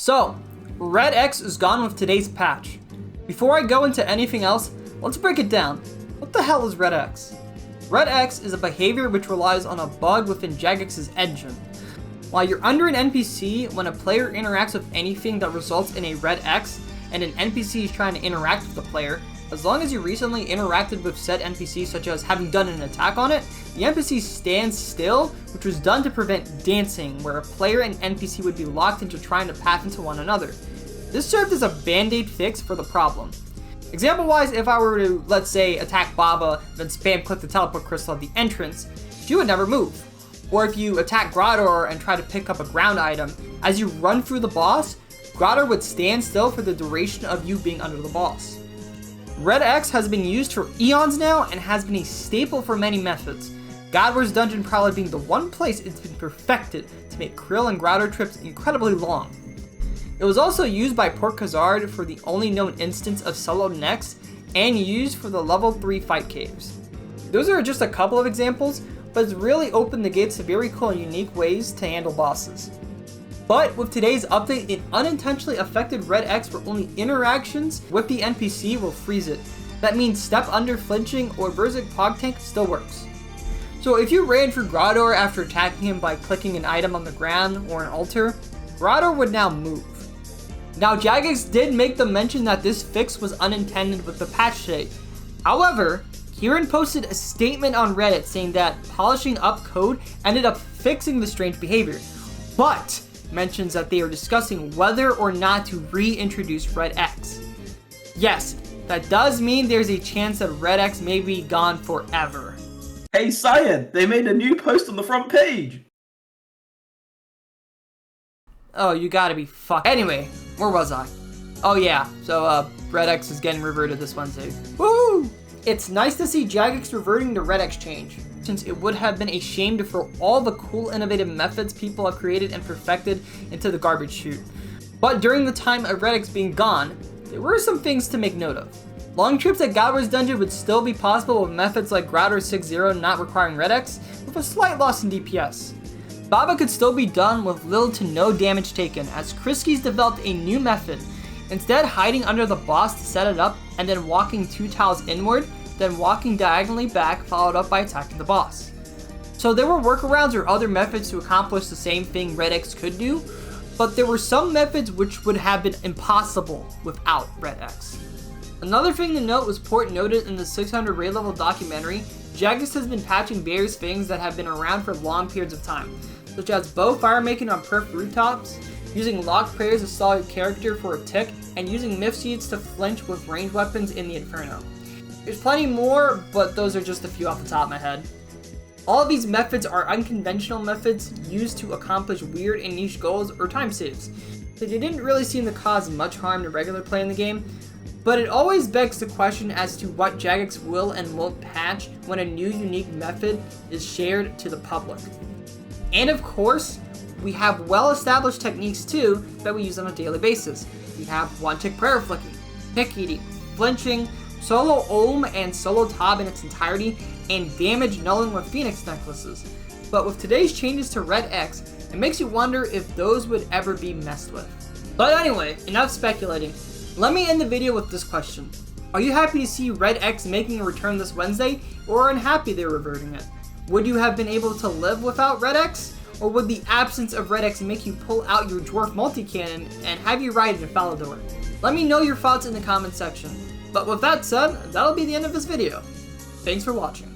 So, Red X is gone with today's patch. Before I go into anything else, let's break it down. What the hell is Red X? Red X is a behavior which relies on a bug within Jagex's engine. While you're under an NPC, when a player interacts with anything that results in a Red X, and an NPC is trying to interact with the player, as long as you recently interacted with said NPC, such as having done an attack on it, the NPC stands still, which was done to prevent dancing, where a player and NPC would be locked into trying to path into one another. This served as a band-aid fix for the problem. Example-wise, if I were to, let's say, attack Baba, then spam click the teleport crystal at the entrance, she would never move. Or if you attack Grottor and try to pick up a ground item, as you run through the boss, Grottor would stand still for the duration of you being under the boss. Red X has been used for eons now and has been a staple for many methods. Godwar's Dungeon probably being the one place it's been perfected to make Krill and Grottor trips incredibly long. It was also used by Port Khazard for the only known instance of solo next, and used for the level 3 fight caves. Those are just a couple of examples, but it's really opened the gates to very cool and unique ways to handle bosses. But with today's update, it unintentionally affected Red X where only interactions with the NPC will freeze it. That means step under flinching or Berserk Pog Tank still works. So if you ran through Grottor after attacking him by clicking an item on the ground or an altar, Grottor would now move. Now, Jagex did make the mention that this fix was unintended with the patch today. However, Kieran posted a statement on Reddit saying that polishing up code ended up fixing the strange behavior, but mentions that they are discussing whether or not to reintroduce Red X. Yes, that does mean there's a chance that Red X may be gone forever. Hey Cyan, they made a new post on the front page! Oh, you gotta be fucked. Anyway, where was I? Oh yeah, so Red X is getting reverted this Wednesday. Woo! It's nice to see Jagex reverting to Red X change, since it would have been a shame to throw all the cool innovative methods people have created and perfected into the garbage chute. But during the time of Red X being gone, there were some things to make note of. Long trips at Godwar's Dungeon would still be possible with methods like Grottor 6-0 not requiring Red X, with a slight loss in DPS. Baba could still be done with little to no damage taken, as Kriski's developed a new method, instead hiding under the boss to set it up and then walking 2 tiles inward, then walking diagonally back, followed up by attacking the boss. So there were workarounds or other methods to accomplish the same thing Red X could do, but there were some methods which would have been impossible without Red X. Another thing to note was Port noted in the 600 raid level documentary, Jagex has been patching various things that have been around for long periods of time, such as bow fire making on perf rooftops, using locked prayers to stall your character for a tick, and using myth seeds to flinch with ranged weapons in the Inferno. There's plenty more, but those are just a few off the top of my head. All of these methods are unconventional methods used to accomplish weird and niche goals or time saves, so they didn't really seem to cause much harm to regular play in the game, but it always begs the question as to what Jagex will and won't patch when a new unique method is shared to the public. And of course, we have well-established techniques too that we use on a daily basis. We have one-tick prayer flicking, pick eating, flinching, solo Olm and solo Tob in its entirety, and damage nulling with Phoenix necklaces. But with today's changes to Red X, it makes you wonder if those would ever be messed with. But anyway, enough speculating. Let me end the video with this question. Are you happy to see Red X making a return this Wednesday, or unhappy they're reverting it? Would you have been able to live without Red X? Or would the absence of Red X make you pull out your dwarf multi-cannon and have you ride in Falador? Let me know your thoughts in the comment section. But with that said, that'll be the end of this video. Thanks for watching.